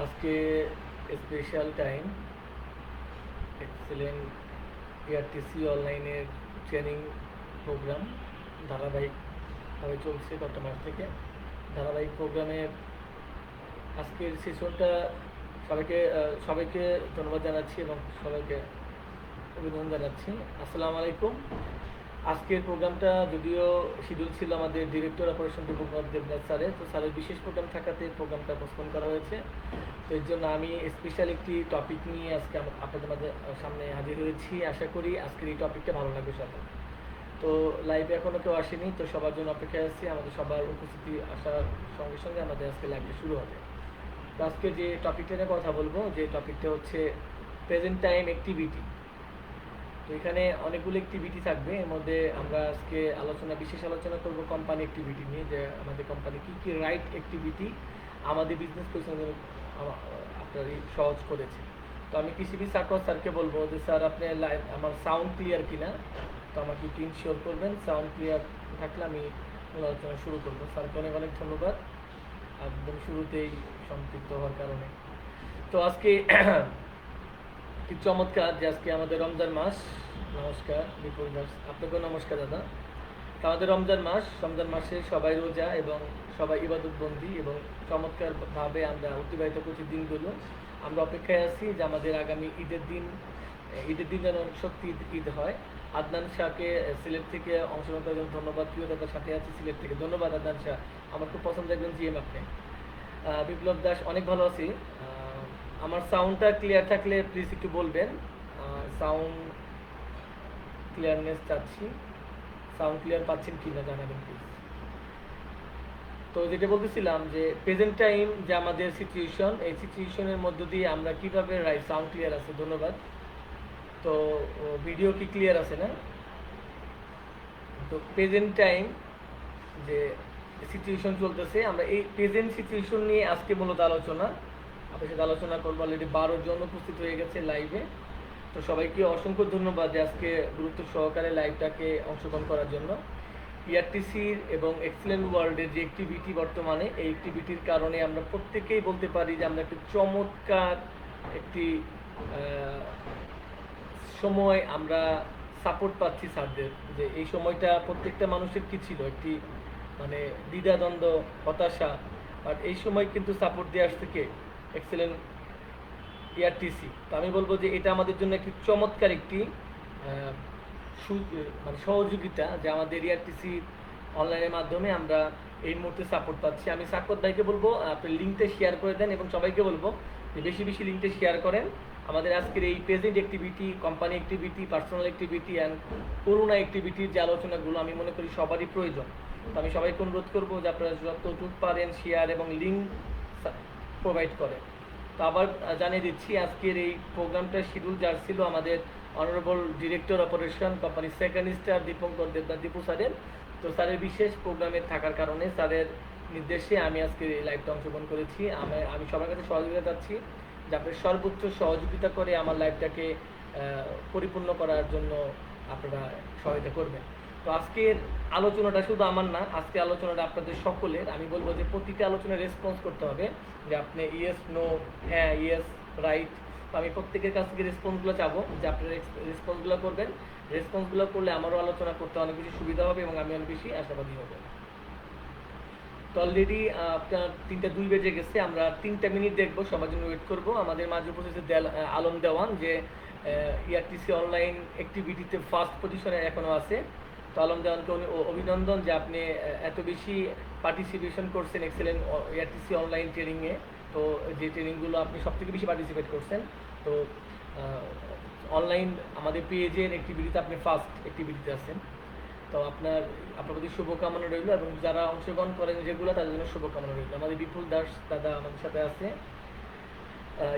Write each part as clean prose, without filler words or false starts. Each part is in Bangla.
আজকে স্পেশাল টাইম এক্সেলেন্ট এআরটিসি অনলাইনের ট্রেনিং প্রোগ্রাম ধারাবাহিকভাবে চলছে গত মাস থেকে। ধারাবাহিক প্রোগ্রামের আজকের সেশনটা সবাইকে সবাইকে ধন্যবাদ জানাচ্ছি এবং সবাইকে অভিনন্দন জানাচ্ছি। আসসালামু আলাইকুম। আজকের প্রোগ্রামটা যদিও শিডিউল ছিল আমাদের ডিরেক্টর অপারেশন দীপঙ্কর দেবনাথ স্যারের, তো স্যারের বিশেষ প্রোগ্রাম থাকাতে প্রোগ্রামটা পোস্টপোন করা হয়েছে। তো এর জন্য আমি স্পেশাল একটি টপিক নিয়ে আজকে আপনাদের মাঝে সামনে হাজির হয়েছি। আশা করি আজকের এই টপিকটা ভালো লাগবে সবার। তো লাইভে এখনও কেউ আসেনি, তো সবার জন্য অপেক্ষায় আছি। আমাদের সবার উপস্থিতি আসার সঙ্গে সঙ্গে আমাদের আজকে লাইভটা শুরু হবে। তো আজকে যে টপিকটা নিয়ে কথা বলবো, যে টপিকটা হচ্ছে প্রেজেন্ট টাইম অ্যাক্টিভিটি। তো এখানে অনেকগুলো অ্যাক্টিভিটি থাকবে। এর মধ্যে আমরা আজকে বিশেষ আলোচনা করব কোম্পানি অ্যাক্টিভিটি নিয়ে, যে আমাদের কোম্পানি কী কী রাইট অ্যাক্টিভিটি আমাদের বিজনেস পরিচালনা আপনার সহজ করেছে। তো আমি কৃষিবিদ সাকর স্যারকে বলবো যে স্যার আপনি আমার সাউন্ড ক্লিয়ার কিনা, তো আমাকে একটু ইনশিওর করবেন। সাউন্ড ক্লিয়ার থাকলে আমি মূল আলোচনা শুরু করবো। স্যারকে অনেক অনেক ধন্যবাদ একদম শুরুতেই সম্পৃক্ত হওয়ার কারণে। তো আজকে কি চমৎকার যে আজকে আমাদের রমজান মাস। নমস্কার বিপুল দাস, আপনাকেও নমস্কার দাদা। আমাদের রমজান মাসে সবাই রোজা এবং সবাই ইবাদতবন্দি এবং চমৎকারভাবে আমরা অতিবাহিত করছি দিনগুলো। আমরা অপেক্ষায় আছি যে আমাদের আগামী ঈদের দিন যেন সত্যি ঈদ হয়। আদনান শাহকে সিলেট থেকে অংশগ্রহণ করার জন্য ধন্যবাদ। প্রিয় দাদার সাথে আছি সিলেট থেকে, ধন্যবাদ আদনান শাহ, আমার খুব পছন্দ একজন জিএম আপনি। বিপ্লব দাস, অনেক ভালো আছি। আমার সাউন্ডটা ক্লিয়ার থাকলে প্লিজ একটু বলবেন। সাউন্ড ক্লিয়ারনেস চাচ্ছি, সাউন্ড ক্লিয়ার পাচ্ছেন কি না জানাবেন প্লিজ। তো যেটা বলতেছিলাম যে প্রেজেন্ট টাইম যে আমাদের সিচুয়েশন, এই সিচুয়েশনের মধ্য দিয়ে আমরা কীভাবে সাউন্ড ক্লিয়ার আছে, ধন্যবাদ। তো ভিডিও কি ক্লিয়ার আছে না? তো প্রেজেন্ট টাইম যে সিচুয়েশন চলতেছে, আমরা এই প্রেজেন্ট সিচুয়েশন নিয়ে আজকে মূলত আপনার সাথে আলোচনা করবো। অলরেডি 12 জন উপস্থিত হয়ে গেছে লাইভে। তো সবাইকে অসংখ্য ধন্যবাদ যে আজকে গুরুত্ব সহকারে লাইভটাকে অংশগ্রহণ করার জন্য। ইআরটিসির এবং এক্সেলেন্ট ওয়ার্ল্ডের যে অ্যাক্টিভিটি বর্তমানে, এই অ্যাক্টিভিটির কারণে আমরা প্রত্যেকেই বলতে পারি যে আমরা একটি চমৎকার একটি সময় আমরা সাপোর্ট পাচ্ছি স্যারদের। যে এই সময়টা প্রত্যেকটা মানুষের কী ছিল, একটি মানে দ্বিধাদ্বন্দ্ব, হতাশা, আর এই সময় কিন্তু সাপোর্ট দিয়ে আসছে কে? এক্সেলেন্ট এআরটিসি। তো আমি বলবো যে এটা আমাদের জন্য একটি চমৎকার একটি মানে সহযোগিতা, যে আমাদের এআরটিসি অনলাইনের মাধ্যমে আমরা এই মুহূর্তে সাপোর্ট পাচ্ছি। আমি সাকর ভাইকে বলবো আপনি লিঙ্কটা শেয়ার করে দেন এবং সবাইকে বলবো যে বেশি বেশি লিঙ্কটা শেয়ার করেন। আমাদের আজকের এই present activity, company activity, personal activity and corona অ্যাক্টিভিটির যে আলোচনাগুলো আমি মনে করি সবারই প্রয়োজন। তো আমি সবাইকে অনুরোধ করবো যে আপনারা যতটুকু পারেন শেয়ার এবং লিঙ্ক প্রোভাইড করেন। তো আবার জানিয়ে দিচ্ছি, আজকের এই প্রোগ্রামটা শিডিউল যার ছিল আমাদের honourable director operation company second star Dipankar Debnath Dipu স্যারের। তো স্যারের বিশেষ প্রোগ্রামে থাকার কারণে স্যারের নির্দেশে আমি আজকে এই লাইভটা অংশগ্রহণ করেছি। আমি সবার কাছে সহযোগিতা চাচ্ছি যে আপনি সর্বোচ্চ সহযোগিতা করে আমার লাইভটাকে পরিপূর্ণ করার জন্য আপনারা সহায়তা করবেন। তো আজকের আলোচনাটা শুধু আমার না, আজকে আলোচনাটা আপনাদের সকলের। আমি বলবো যে প্রতিটা আলোচনায় রেসপন্স করতে হবে, যে আপনি ইয়েস, নো, হ্যাঁ, ইয়েস, রাইট। তো আমি প্রত্যেকের কাছ থেকে রেসপন্সগুলো চাবো, যে আপনারা রেসপন্সগুলো করবেন। রেসপন্সগুলো করলে আমারও আলোচনা করতে অনেক বেশি সুবিধা হবে এবং আমি অনেক বেশি আশাবাদী হব। তো অলরেডি আপনার 3:02 বেজে গেছে। আমরা 3টা মিনিট দেখবো, সবার জন্য ওয়েট করবো। আমাদের মাঝে উপস্থিত আলম দেওয়ান, যে ইআরটিসি অনলাইন অ্যাক্টিভিটিতে ফার্স্ট পজিশনে এখনও আছে। তো আলম দেওয়ানকে অভিনন্দন যে আপনি এত বেশি পার্টিসিপেশন করছেন এক্সেলেন্ট ইআরটিসি অনলাইন ট্রেনিংয়ে। তো যে ট্রেনিংগুলো আপনি সবথেকে বেশি পার্টিসিপেট করছেন, তো অনলাইন আমাদের পেজের অ্যাক্টিভিটিতে আপনি ফার্স্ট অ্যাক্টিভিটিতে আছেন। তো আপনার প্রতি শুভকামনা রইল এবং যারা অংশগ্রহণ করেন যেগুলো, তাদের জন্য শুভকামনা রইল। আমাদের বিপুল দাস দাদা আমাদের সাথে আছে,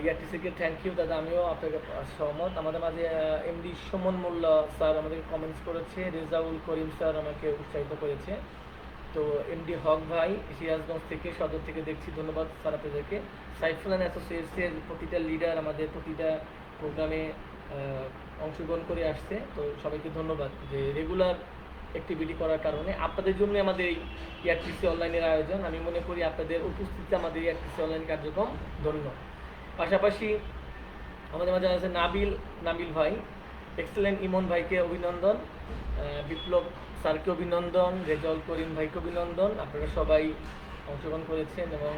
ইআরটিসিকে থ্যাংক ইউ দাদা, আমিও আপনাকে সহমত। আমাদের মাঝে এমডি সুমন মোল্লা স্যার আমাদেরকে কমেন্টস করেছে, রেজাউল করিম স্যার আমাকে উৎসাহিত করেছে। তো এমডি হক ভাই সিরাজগঞ্জ থেকে, সদর থেকে দেখছি, ধন্যবাদ স্যার আপনাদেরকে। সাইফুল অ্যান্ড অ্যাসোসিয়েটসের প্রতিটা লিডার আমাদের প্রতিটা প্রোগ্রামে অংশগ্রহণ করে আসছে। তো সবাইকে ধন্যবাদ যে রেগুলার অ্যাক্টিভিটি করার কারণে। আপনাদের জন্য আমাদের এই ইআরটিসি অনলাইনের আয়োজন। আমি মনে করি আপনাদের উপস্থিতিতে আমাদের ইআরটিসি অনলাইন কার্যক্রম ধন্য। পাশাপাশি আমাদের মাঝে আছে নাবিল নাবিল ভাই, এক্সেলেন্ট ইমন ভাইকে অভিনন্দন, বিপ্লব স্যারকে অভিনন্দন, রেজাউল করিম ভাইকে অভিনন্দন। আপনারা সবাই অংশগ্রহণ করেছেন এবং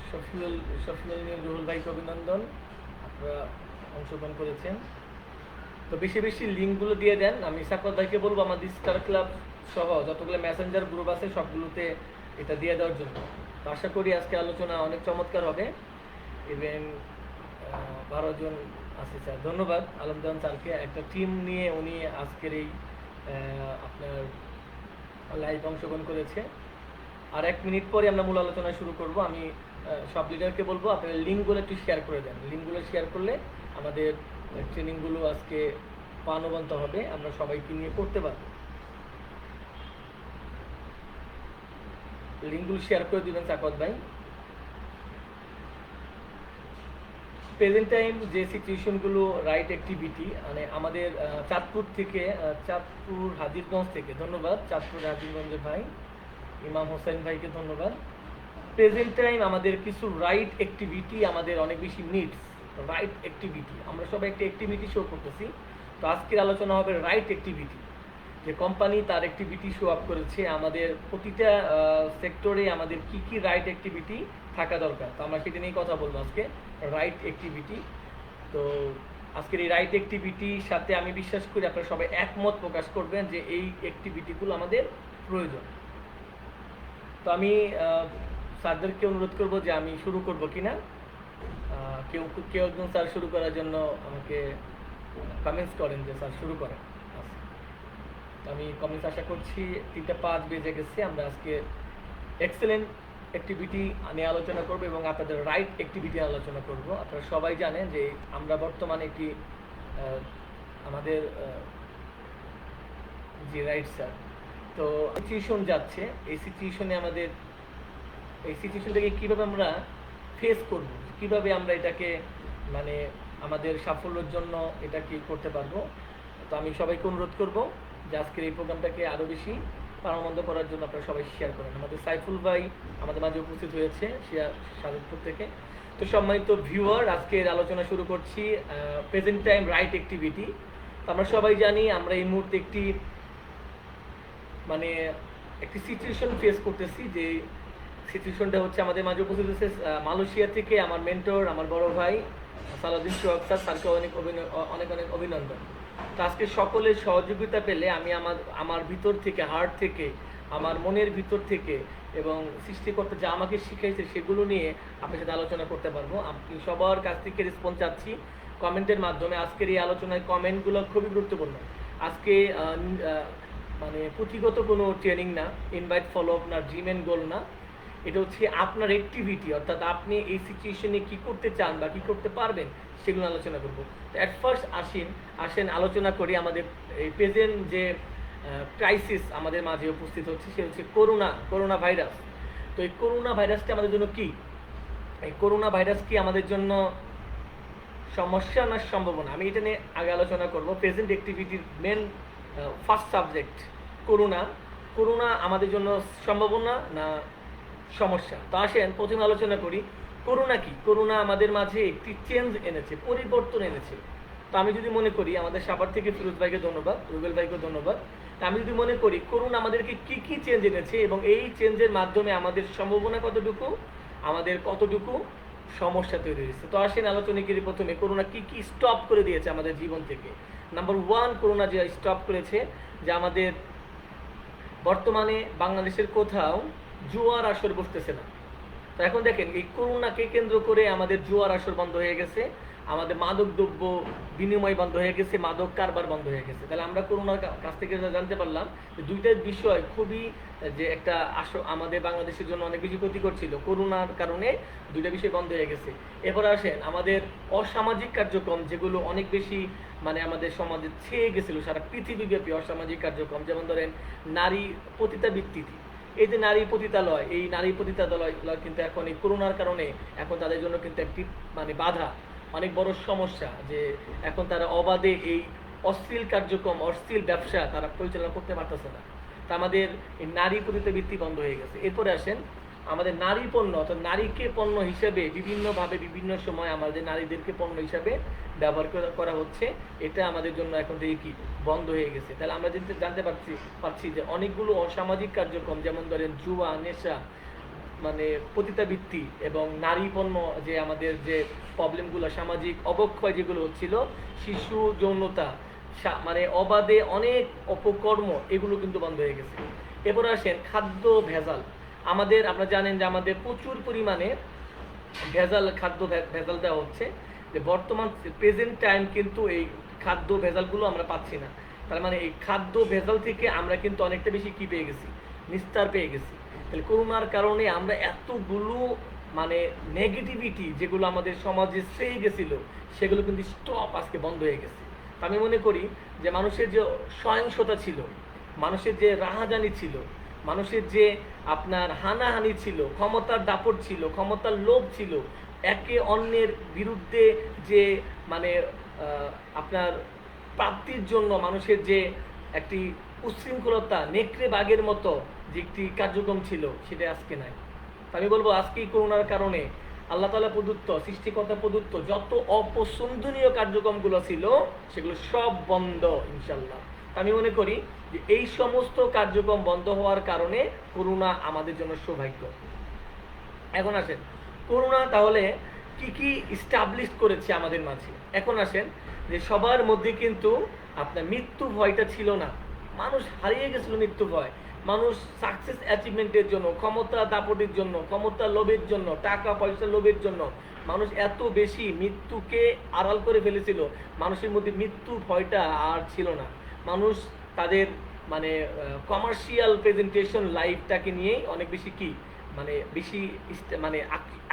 শফিউল শফিউল রুহুল ভাইকে অভিনন্দন, আপনারা অংশগ্রহণ করেছেন। তো বেশি বেশি লিঙ্কগুলো দিয়ে দেন। আমি সাকত ভাইকে বলবো আমাদের স্টার ক্লাব সহ যতগুলো মেসেঞ্জার গ্রুপ আছে সবগুলোতে এটা দিয়ে দেওয়ার জন্য। তো আশা করি আজকে আলোচনা অনেক চমৎকার হবে। ইভেন 12 জন আছে স্যার, ধন্যবাদ আলমদান স্যারকে, একটা টিম নিয়ে উনি আজকের এই আপনার লাইভ অংশগ্রহণ করেছে। আর 1 মিনিট পরে আমরা মূল আলোচনা শুরু করব। আমি সব লিডারকে বলবো আপনারা লিঙ্কগুলো একটু শেয়ার করে দেন। লিঙ্কগুলো শেয়ার করলে আমাদের ট্রেনিংগুলো আজকে প্রাণবন্ত হবে, আমরা সবাইকে নিয়ে করতে পারবো। লিঙ্কগুলো শেয়ার করে দিবেন সাকত ভাই। প্রেজেন্ট টাইম যে সিচুয়েশনগুলো রাইট অ্যাক্টিভিটি, মানে আমাদের চাঁদপুর থেকে, চাঁদপুর হাজিরগঞ্জ থেকে, ধন্যবাদ চাঁদপুর হাজিরগঞ্জের ভাই ইমাম হোসেন ভাইকে ধন্যবাদ। প্রেজেন্ট টাইম আমাদের কিছু রাইট অ্যাক্টিভিটি আমাদের অনেক বেশি নিডস। রাইট অ্যাক্টিভিটি আমরা সবাই একটা অ্যাক্টিভিটি শো করতেছি। তো আজকের আলোচনা হবে রাইট অ্যাক্টিভিটি, যে কোম্পানি তার অ্যাক্টিভিটি শো আপ করেছে, আমাদের প্রতিটা সেক্টরে আমাদের কি কি রাইট অ্যাক্টিভিটি থাকা দরকার। তো আমরা সেটা নিয়ে কথা বলবো আজকে, রাইট অ্যাক্টিভিটি। তো আজকের এই রাইট অ্যাক্টিভিটির সাথে আমি বিশ্বাস করি আপনারা সবাই একমত প্রকাশ করবেন যে এই অ্যাক্টিভিটিগুলো আমাদের প্রয়োজন। তো আমি স্যারদেরকে অনুরোধ করব যে আমি শুরু করব কিনা, কেউ কেউ একজন স্যার শুরু করার জন্য আমাকে কমেন্টস করেন যে স্যার শুরু করেন। আমি কমেন্টস আশা করছি। 3:05 বেজে গেছে। আমরা আজকে এক্সেলেন্ট অ্যাক্টিভিটি নিয়ে আলোচনা করব এবং আপনাদের রাইট অ্যাক্টিভিটি আলোচনা করব। আপনারা সবাই জানেন যে আমরা বর্তমানে একটি আমাদের যে রাইট স্যার, তো সিচুয়েশন যাচ্ছে, এই সিচুয়েশনে আমাদের এই সিচুয়েশনটাকে কীভাবে আমরা ফেস করব, কীভাবে আমরা এটাকে মানে আমাদের সাফল্যের জন্য এটা কি করতে পারবো। তো আমি সবাইকে অনুরোধ করব যে আজকের এই প্রোগ্রামটাকে আরও বেশি প্রাণবন্ত করার জন্য আপনারা সবাই শেয়ার করেন। আমাদের সাইফুল ভাই আমাদের মাঝে উপস্থিত হয়েছে শাহরুখপুর থেকে। তো সম্মানিত ভিউয়ার, আজকের আলোচনা শুরু করছি প্রেজেন্ট টাইম রাইট অ্যাক্টিভিটি। আমরা সবাই জানি আমরা এই মুহূর্তে একটি সিচুয়েশন ফেস করতেছি, যে সিচুয়েশনটা হচ্ছে আমাদের মাঝে উপস্থিত হচ্ছে মালয়েশিয়া থেকে আমার মেন্টর, আমার বড় ভাই সালাউদ্দিন সোহাগ স্যার, স্যারকে অনেক অনেক অভিনন্দন। তো আজকে সকলের সহযোগিতা পেলে আমি আমার ভিতর থেকে, হার্ট থেকে, আমার মনের ভিতর থেকে এবং সৃষ্টিকর্তা যা আমাকে শিখাইছে সেগুলো নিয়ে আপনার সাথে আলোচনা করতে পারবো। আমি সবার কাছ থেকে রেসপন্স চাচ্ছি কমেন্টের মাধ্যমে। আজকের এই আলোচনায় কমেন্টগুলো খুবই গুরুত্বপূর্ণ। আজকে পুঁথিগত কোনো ট্রেনিং না, ইনভাইট ফলো আপ না, ড্রিম অ্যান্ড গোল না, এটা হচ্ছে আপনার অ্যাক্টিভিটি, অর্থাৎ আপনি এই সিচুয়েশনে কি করতে চান বা কি করতে পারবেন সেগুলো আলোচনা করব। তো অ্যাট ফার্স্ট আসেন আলোচনা করি আমাদের এই প্রেজেন্ট যে ক্রাইসিস আমাদের মাঝে উপস্থিত হচ্ছে, সে হচ্ছে করোনা ভাইরাস। তো এই করোনা ভাইরাসটি আমাদের জন্য কি, এই করোনা ভাইরাস কি আমাদের জন্য সমস্যা না সম্ভাবনা, আমি এটা নিয়ে আগে আলোচনা করব। প্রেজেন্ট অ্যাক্টিভিটির মেন ফার্স্ট সাবজেক্ট করোনা আমাদের জন্য সম্ভাবনা না সমস্যা। তো আসেন প্রথমে আলোচনা করি করোনা কি। করোনা আমাদের মাঝে একটি চেঞ্জ এনেছে, পরিবর্তন এনেছে। তো আমি যদি মনে করি, আমাদের সাভার থেকে ফিরোজ ভাইকে ধন্যবাদ, রুবেল ভাইকে ধন্যবাদ। আমি যদি মনে করি করোনা আমাদেরকে কি কি চেঞ্জ এনেছে এবং এই চেঞ্জের মাধ্যমে আমাদের সম্ভাবনা কতটুকু, আমাদের কতটুকু সমস্যা তৈরি হয়েছে। তো আসেন আলোচনা করি প্রথমে করোনা কি কি স্টপ করে দিয়েছে আমাদের জীবন থেকে। নাম্বার 1, করোনা যে স্টপ করেছে, যে আমাদের বর্তমানে বাংলাদেশের কোথাও জুয়ার আসর বসতেছে না। তো এখন দেখেন এই করোনাকে কেন্দ্র করে আমাদের জুয়ার আসর বন্ধ হয়ে গেছে, আমাদের মাদক দ্রব্য বিনিময় বন্ধ হয়ে গেছে, মাদক কারবার বন্ধ হয়ে গেছে। তাহলে আমরা করোনার কাছ থেকে জানতে পারলাম যে দুইটা বিষয় খুবই যে একটা আমাদের বাংলাদেশের জন্য অনেক বেশি ক্ষতিকর ছিল। করোনার কারণে দুইটা বিষয় বন্ধ হয়ে গেছে। এরপর আসেন আমাদের অসামাজিক কার্যক্রম, যেগুলো অনেক বেশি আমাদের সমাজে ছেয়ে গেছিল, সারা পৃথিবীব্যাপী অসামাজিক কার্যক্রম, যেমন ধরেন নারী পতিতাবৃত্তি, এই যে নারী পতিতালয়, এই নারী পতিতালয় কিন্তু এখন এই করোনার কারণে এখন তাদের জন্য কিন্তু একটি বাধা, অনেক বড় সমস্যা, যে এখন তারা অবাধে এই অশ্লীল কার্যক্রম, অশ্লীল ব্যবসা তারা পরিচালনা করতে পারতেছে না। তা আমাদের এই নারী পতিতাবৃত্তি বন্ধ হয়ে গেছে। এরপরে আসেন আমাদের নারী পণ্য অর্থাৎ নারীকে পণ্য হিসেবে বিভিন্নভাবে বিভিন্ন সময় আমাদের নারীদেরকে পণ্য হিসাবে ব্যবহার করা হচ্ছে, এটা আমাদের জন্য এখন থেকে কি বন্ধ হয়ে গেছে। তাহলে আমরা জানতে পারছি যে অনেকগুলো অসামাজিক কার্যক্রম, যেমন ধরেন জুয়া, নেশা, মানে পতিতাবৃত্তি এবং নারী পণ্য, যে আমাদের যে প্রবলেমগুলো, সামাজিক অবক্ষয় যেগুলো হচ্ছিল, শিশু যৌনতা, মানে অবাধে অনেক অপকর্ম, এগুলো কিন্তু বন্ধ হয়ে গেছে। এরপর আসেন খাদ্য ভেজাল। আপনারা জানেন যে আমাদের প্রচুর পরিমাণে খাদ্য ভেজাল দেওয়া হচ্ছে, যে বর্তমান প্রেজেন্ট টাইম কিন্তু এই খাদ্য ভেজালগুলো আমরা পাচ্ছি না। তার মানে এই খাদ্য ভেজাল থেকে আমরা কিন্তু অনেকটা বেশি কি পেয়ে গেছি, নিস্তার পেয়ে গেছি। তাহলে করোনার কারণে আমরা এতগুলো মানে নেগেটিভিটি যেগুলো আমাদের সমাজে ছেয়ে গেছিল, সেগুলো কিন্তু স্টপ আজকে বন্ধ হয়ে গেছে। আমি মনে করি যে মানুষের যে সহিংসতা ছিল, মানুষের যে রাহাজানি ছিল, মানুষের যে আপনার হানাহানি ছিল, ক্ষমতার দাপট ছিল, ক্ষমতার লোভ ছিল, একে অন্যের বিরুদ্ধে যে মানে আপনার প্রাপ্তির জন্য মানুষের যে একটি উচ্ছৃঙ্খলতা, নেকড়ে বাঘের মতো যে একটি কার্যক্রম ছিল, সেটা আজকে নাই। আমি বলবো আজকেই করোনার কারণে আল্লাহ তাআলা প্রদত্ত, সৃষ্টিকর্তা প্রদত্ত যত অপছন্দনীয় কার্যক্রমগুলো ছিল, সেগুলো সব বন্ধ ইনশাল্লাহ। আমি মনে করি যে এই সমস্ত কার্যক্রম বন্ধ হওয়ার কারণে করোনা আমাদের জন্য সৌভাগ্য। এখন আসেন করোনা তাহলে কি কি ইস্টাবলিশ করেছে আমাদের মাঝে। এখন আসেন যে সবার মধ্যে কিন্তু আপনার মৃত্যু ভয়টা ছিল না, মানুষ হারিয়ে গেছিল মৃত্যু ভয়। মানুষ সাকসেস অ্যাচিভমেন্টের জন্য, ক্ষমতা দাপটের জন্য, ক্ষমতা লোভের জন্য, টাকা পয়সা লোভের জন্য মানুষ এত বেশি মৃত্যুকে আড়াল করে ফেলেছিল, মানুষের মধ্যে মৃত্যু ভয়টা আর ছিল না। মানুষ তাদের মানে কমার্শিয়াল প্রেজেন্টেশন লাইফটাকে নিয়েই অনেক বেশি কি মানে বেশি মানে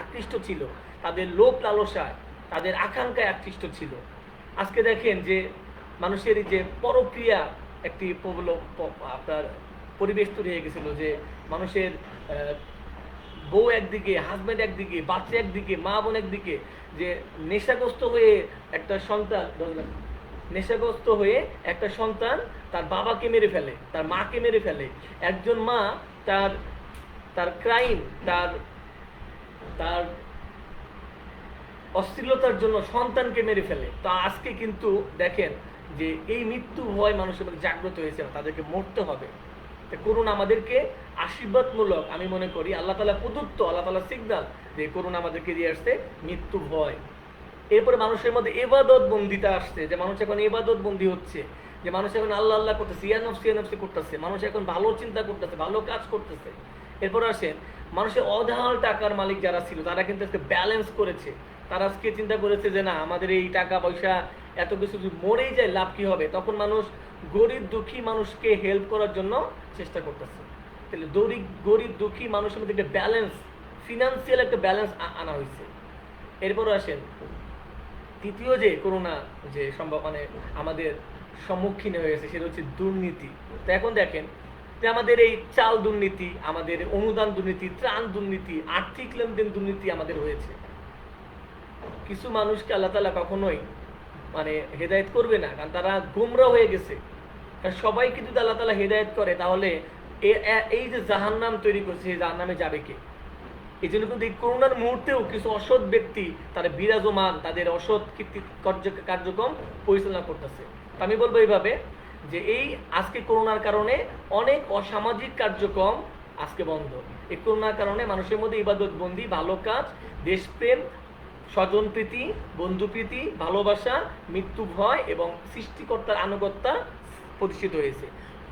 আকৃষ্ট ছিল, তাদের লোভ লালসায়, তাদের আকাঙ্ক্ষায় আকৃষ্ট ছিল। আজকে দেখেন যে মানুষের যে পরক্রিয়া একটি আপনার পরিবেশ তৈরি হয়ে গেছিল, যে মানুষের বউ একদিকে, হাজব্যান্ড একদিকে, বাচ্চা একদিকে, মা বোন একদিকে, যে নেশাগ্রস্ত হয়ে একটা সন্তান তার বাবাকে মেরে ফেলে, তার মাকে মেরে ফেলে। একজন মা তার ক্রাইম, তার অশ্লীলতার জন্য সন্তানকে মেরে ফেলে। তো আজকে কিন্তু দেখেন যে এই মৃত্যু ভয় মানুষের মধ্যে জাগ্রত হয়েছে, তাদেরকে মরতে হবে। করোনা আমাদেরকে আশীর্বাদমূলক আমি মনে করি, আল্লাহ তাআলা প্রদত্ত, আল্লাহ তাআলা সিগন্যাল যে করোনা আমাদেরকে দিয়ে আসছে মৃত্যু ভয়। এরপরে মানুষের মধ্যে ইবাদত বন্দিতা আসছে, যে মানুষ এখন ইবাদত বন্দী হচ্ছে, যে মানুষ এখন আল্লাহ আল্লাহ করতেছে, ইয়ানফসি করতেছে, মানুষ এখন ভালো চিন্তা করতেছে, ভালো কাজ করতেছে। এরপর আসেন মানুষের অঢাল টাকার মালিক যারা ছিল, তারা কিন্তু আজকে ব্যালেন্স করেছে। তারা আজকে চিন্তা করেছে যে না, আমাদের এই টাকা পয়সা এত কিছু যদি মরেই যায় লাভ কি হবে। তখন মানুষ গরিব দুঃখী মানুষকে হেল্প করার জন্য চেষ্টা করতেছে। তাহলে গরিব দুঃখী মানুষের মধ্যে একটা ব্যালেন্স, ফিনান্সিয়াল একটা ব্যালেন্স আনা হয়েছে। এরপর আসেন তৃতীয় যে করোনা যে সম্ভব মানে আমাদের সম্মুখীন হয়ে গেছে, সেটা হচ্ছে দুর্নীতি। তো এখন দেখেন যে আমাদের এই চাল দুর্নীতি, আমাদের অনুদান দুর্নীতি, ত্রাণ দুর্নীতি, আর্থিক লেনদেন দুর্নীতি আমাদের হয়েছে। কিছু মানুষকে আল্লাহ তাআলা কখনোই মানে হেদায়েত করবে না, কারণ তারা গোমরা হয়ে গেছে। কারণ সবাইকে যদি আল্লাহ তাআলা হেদায়েত করে, তাহলে এই যে জাহান্নাম তৈরি করছে, সেই জাহান্নামে যাবে কে? এই জন্য কিন্তু এই করোনার মুহূর্তেও কিছু অসৎ ব্যক্তি তারা বিরাজমান, তাদের অসৎ কার্যক্রম পরিচালনা করতেছে। আমি বলবো এইভাবে যে এই আজকে করোনার কারণে অনেক অসামাজিক কার্যক্রম আজকে বন্ধ। এই করোনার কারণে মানুষের মধ্যে ইবাদত বন্দি, ভালো কাজ, দেশপ্রেম, স্বজনপ্রীতি, বন্ধুপ্রীতি, ভালোবাসা, মৃত্যু ভয় এবং সৃষ্টিকর্তার আনুগত্যা প্রতিষ্ঠিত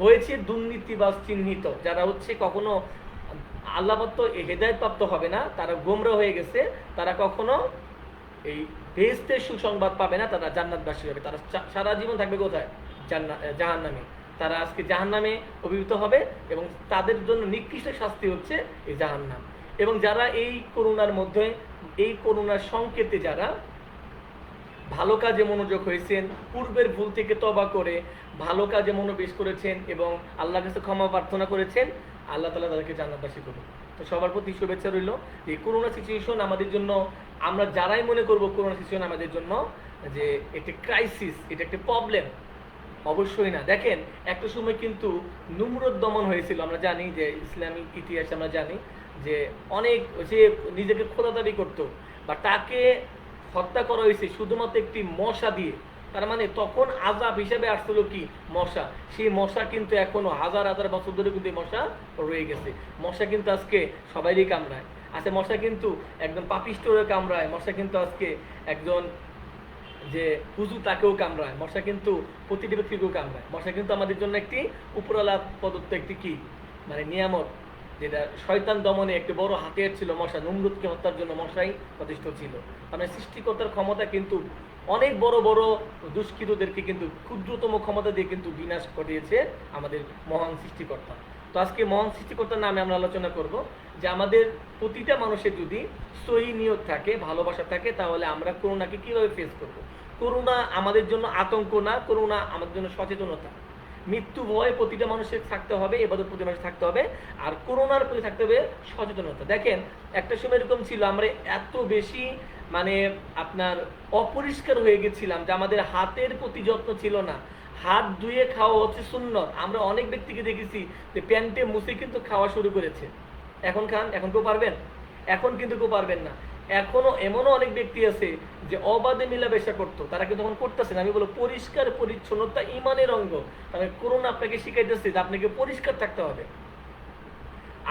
হয়েছে দুর্নীতিবাজ চিহ্নিত, যারা হচ্ছে কখনো আল্লাহপ্রাপ্ত হেদায়েত প্রাপ্ত হবে না, তারা গোমরা হয়ে গেছে, তারা কখনো এই বেহেশতের সুসংবাদ পাবে না, তারা জান্নাতবাসী হবে। তারা সারা জীবন থাকবে কোথায়? জাহান্নামে। তারা আজকে জাহান্নামে অভিভূত হবে এবং তাদের জন্য নিকৃষ্ট শাস্তি হচ্ছে এই জাহান্নাম। এবং যারা এই করোনার মধ্যে, এই করোনার সংকেতে যারা ভালো কাজে মনোযোগ হয়েছেন, পূর্বের ভুল থেকে তওবা করে ভালো কাজে মনোনিবেশ করেছেন এবং আল্লাহর কাছে ক্ষমা প্রার্থনা করেছেন, আল্লাহ তাআলা তাদেরকে জান্নাতবাসী করুন। তো সবার প্রতি শুভেচ্ছা রইল। এই করোনা সিচুয়েশন আমাদের জন্য, আমরা যারাই মনে করব করোনা সিচুয়েশন আমাদের জন্য যে একটি ক্রাইসিস, এটা একটি প্রবলেম, অবশ্যই না। দেখেন একটা সময় কিন্তু নুমরুদ দমন হয়েছিল, আমরা জানি যে ইসলামিক ইতিহাসে আমরা জানি যে অনেক সে নিজেকে খোদা দাবি করতো, বা তাকে হত্যা করা হয়েছে শুধুমাত্র একটি মশা দিয়ে। তার মানে তখন আযাব হিসেবে আসছিল কি? মশা। সেই মশা কিন্তু এখনো হাজার হাজার বছর ধরে কিন্তু এই মশা রয়ে গেছে। মশা কিন্তু আজকে সবাইরই কামড়ায়। আচ্ছা, মশা কিন্তু একজন পাপিষ্ঠরে কামড়ায়, মশা কিন্তু আজকে একজন যে হুজুর তাকেও কামড়ায়, মশা কিন্তু প্রতিটি ব্যক্তিকেও কামড়ায়। মশা কিন্তু আমাদের জন্য একটি উপরওয়ালা প্রদত্ত একটি কি মানে নিয়ামত, যেটা শয়তান দমনে একটি বড় হাতিয়ার ছিল। মশা নমরুদকে হত্যার জন্য মশাই প্রতিষ্ঠিত ছিল। মানে সৃষ্টিকর্তার ক্ষমতা কিন্তু অনেক বড় বড় দুষ্কৃতদেরকে কিন্তু ক্ষুদ্রতম ক্ষমতা দিয়ে কিন্তু বিনাশ ঘটিয়েছে আমাদের মহান সৃষ্টিকর্তা। তো আজকে মহান সৃষ্টিকর্তার নামে আমরা আলোচনা করব যে আমাদের প্রতিটা মানুষের যদি সহি নিয়ত থাকে, ভালোবাসা থাকে, তাহলে আমরা করোনাকে কিভাবে ফেস করব। করোনা আমাদের জন্য আতঙ্ক না, করোনা আমাদের জন্য সচেতনতা। মৃত্যু ভয় প্রতিটা মানুষের থাকতে হবে, এবাদত প্রতি মানুষের থাকতে হবে, আর করোনার প্রতি থাকতে হবে সচেতনতা। দেখেন, একটা সময় এরকম ছিল, আমরা এত বেশি মানে আপনার অপরিষ্কার হয়ে গেছিলাম যে আমাদের হাতের প্রতি যত্ন ছিল না। হাত ধুয়ে খাওয়া হচ্ছে সুন্নত। আমরা অনেক ব্যক্তিকে দেখেছি যে প্যান্টে মুছে কিন্তু খাওয়া শুরু করেছে। এখন খান, এখন কেউ পারবেন? এখন কিন্তু কেউ পারবেন না। এখনো এমনও অনেক ব্যক্তি আছে যে অবাধে মেলামেশা করতো, তারা কিন্তু এখন করতেছে না। আমি বলবো পরিষ্কার পরিচ্ছন্নতা ইমানের অঙ্গ। তাহলে করোনা আপনাকে শিখাইতেছে যে আপনাকে পরিষ্কার থাকতে হবে।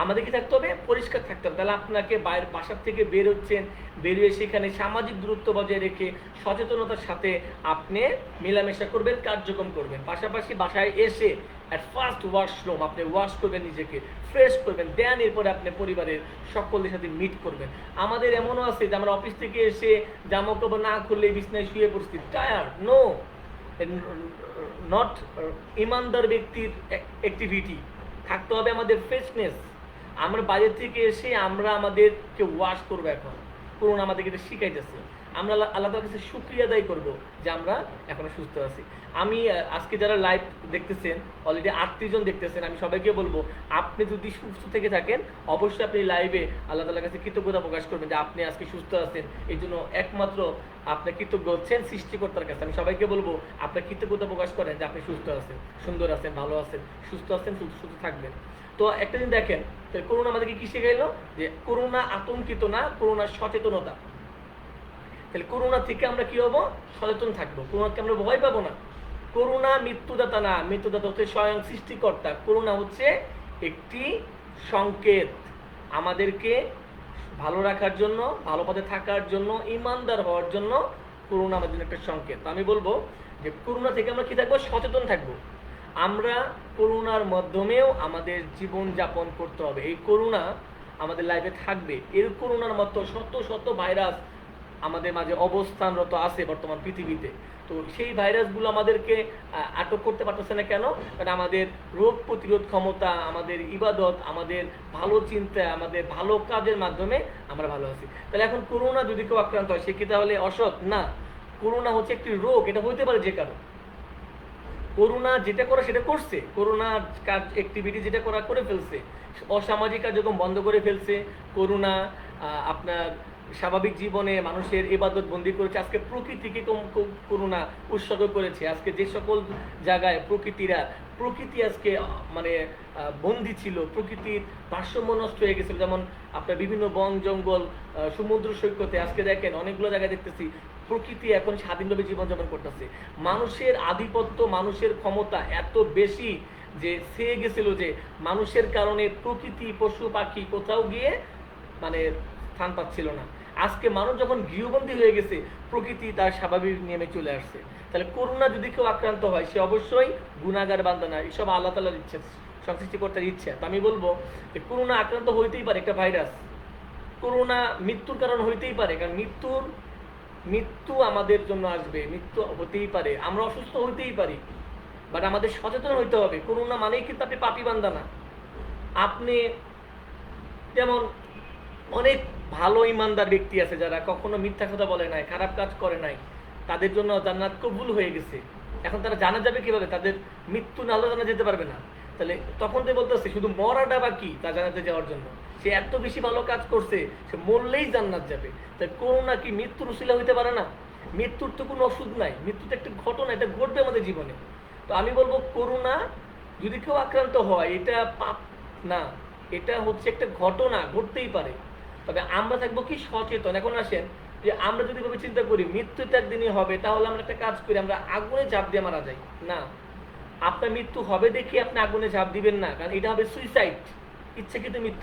আমাদের কি থাকতে হবে? পরিষ্কার থাকতে হবে। তাহলে আপনাকে বাইরের বাসার থেকে বের হচ্ছেন, বেরিয়ে সেখানে সামাজিক দূরত্ব বজায় রেখে সচেতনতার সাথে আপনি মেলামেশা করবেন, কার্যক্রম করবেন। পাশাপাশি বাসায় এসে অ্যাট ফার্স্ট ওয়াশরুম আপনি ওয়াশ করবেন, নিজেকে ফ্রেশ করবেন, দেন এরপরে আপনি পরিবারের সকলের সাথে মিট করবেন। আমাদের এমনও আছে যে আমরা অফিস থেকে এসে জামা কাপড় না খুললে বিছনায় শুয়ে পড়ছি, টায়ার্ড। নো, নট ইমানদার ব্যক্তির অ্যাক্টিভিটি। থাকতে হবে আমাদের ফ্রেশনেস। আমরা বাইরে থেকে এসে আমরা আমাদেরকে ওয়াশ করবো। এখন করোনা আমাদেরকে এটা শিখাইতেছে। আমরা আল্লাহ তাআলার কাছে শুকরিয়া আদায় করবো যে আমরা এখনো সুস্থ আছি। আমি আজকে যারা লাইভ দেখতেছেন, অলরেডি 38 জন দেখতেছেন, আমি সবাইকে বলবো আপনি যদি সুস্থ থেকে থাকেন অবশ্যই আপনি লাইভে আল্লাহ তাআলার কাছে কৃতজ্ঞতা প্রকাশ করবেন যে আপনি আজকে সুস্থ আছেন। এই জন্য একমাত্র আপনি কৃতজ্ঞ হচ্ছেন সৃষ্টিকর্তার কাছে। আমি সবাইকে বলবো আপনি কৃতজ্ঞতা প্রকাশ করেন যে আপনি সুস্থ আছেন, সুন্দর আছেন, ভালো আছেন, সুস্থ আছেন, সুস্থ থাকবেন। তো একটা দিন দেখেন, করোনা আমাদেরকে কি শিখাইলো? যে করোনা আতঙ্কিত না, করোনা সচেতনতা। তাহলে করোনা থেকে আমরা কি হবো? সচেতন থাকবো। করোনাকে আমরা ভয় পাবো না। করোনা মৃত্যুদাতা না, মৃত্যুদাতা হচ্ছে স্বয়ং সৃষ্টিকর্তা। করোনা হচ্ছে একটি সংকেত আমাদেরকে ভালো রাখার জন্য, ভালো পথে থাকার জন্য, ইমানদার হওয়ার জন্য। করোনা আমাদের জন্য একটা সংকেত। আমি বলবো যে করোনা থেকে আমরা কি থাকবো? সচেতন থাকবো। আমরা করোনার মাধ্যমেও আমাদের জীবন যাপন করতে হবে। এই করোনা আমাদের লাইফে থাকবে। এর করোনার মতো শত শত ভাইরাস আমাদের মাঝে অবস্থানরত আছে বর্তমান পৃথিবীতে। তো সেই ভাইরাসগুলো আমাদেরকে আটক করতে পারতেছে না। কেন? কারণ আমাদের রোগ প্রতিরোধ ক্ষমতা, আমাদের ইবাদত, আমাদের ভালো চিন্তা, আমাদের ভালো কাজের মাধ্যমে আমরা ভালো আছি। তাহলে এখন করোনা যদি কেউ আক্রান্ত হয়, সে কি তাহলে অসৎ? না। করোনা হচ্ছে একটি রোগ, এটা হইতে পারে যে কারো। করোনা যেটা করে সেটা করছে, করোনার কাজ অ্যাক্টিভিটি যেটা করা করে ফেলছে, অসামাজিক কার্যক্রম বন্ধ করে ফেলছে। করোনা আপনার স্বাভাবিক জীবনে মানুষের ইবাদত বন্দি করেছে। আজকে প্রকৃতিকে করোনা উৎসর্গ করেছে। আজকে যে সকল জায়গায় প্রকৃতি আজকে মানে বন্দি ছিল, প্রকৃতির ভারসাম্য নষ্ট হয়ে গেছিল। যেমন আপনার বিভিন্ন বন জঙ্গল, সমুদ্র সৈকতে আজকে দেখেন অনেকগুলো জায়গায় দেখতেছি প্রকৃতি এখন স্বাধীনভাবে জীবনযাপন করতেছে। মানুষের আধিপত্য, মানুষের ক্ষমতা এত বেশি যে ছেয়ে গেছিল যে মানুষের কারণে প্রকৃতি, পশু পাখি কোথাও গিয়ে মানে স্থান পাচ্ছিল না। আজকে মানুষ যখন গৃহবন্দী হয়ে গেছে, প্রকৃতি তার স্বাভাবিক নিয়মে চলে আসছে। তাহলে করোনা যদি কেউ আক্রান্ত হয়, সে অবশ্যই গুনাহগার বান্দা না। এসব আল্লাহ তাআলার ইচ্ছা, সৃষ্টিকর্তার ইচ্ছা। তো আমি বলবো যে করোনা আক্রান্ত হইতেই পারে একটা ভাইরাস। করোনা মৃত্যুর কারণ হইতেই পারে, কারণ মৃত্যু আমাদের জন্য আসবে, মৃত্যু হতেই পারে, আমরা অসুস্থ হইতেই পারি, বাট আমাদের সচেতন হইতে হবে। করোনা মানেই কিন্তু আপনি পাপী বান্দা না। আপনি যেমন অনেক ভালো ইমানদার ব্যক্তি আছে যারা কখনো মিথ্যা কথা বলে নাই, খারাপ কাজ করে নাই, তাদের জন্য জান্নাত কবুল হয়ে গেছে। এখন তারা জানা যাবে কিভাবে? তাদের মৃত্যু না হলে জানা যেতে পারবে না। তাহলে তখন তো বলতেছে শুধু মরাটা বাকি তা জানাতে যাওয়ার জন্য। সে এত বেশি ভালো কাজ করছে, সে মরলেই জান্নাত যাবে। তাই করোনা কি মৃত্যুর উসিলা হইতে পারে না? মৃত্যুর তো কোনো ওষুধ নাই, মৃত্যু তো একটা ঘটনা, এটা ঘটবে আমাদের জীবনে। তো আমি বলবো করোনা যদি কেউ আক্রান্ত হয়, এটা পাপ না, এটা হচ্ছে একটা ঘটনা, ঘটতেই পারে। তবে আমরা থাকবো কি সচেতন। এখন আসেন যে আমরা যদি ভাবে চিন্তা করি মৃত্যু তো একদিনই হবে, তাহলে আমরা একটা কাজ করি, আমরা আগুনে ঝাঁপ দিয়ে মারা যাই। না, আপনার মৃত্যু হবে দেখে আপনি আগুনে ঝাঁপ দিবেন না, কারণ এটা হবে সুইসাইড, ইচ্ছাকৃত মৃত্যু।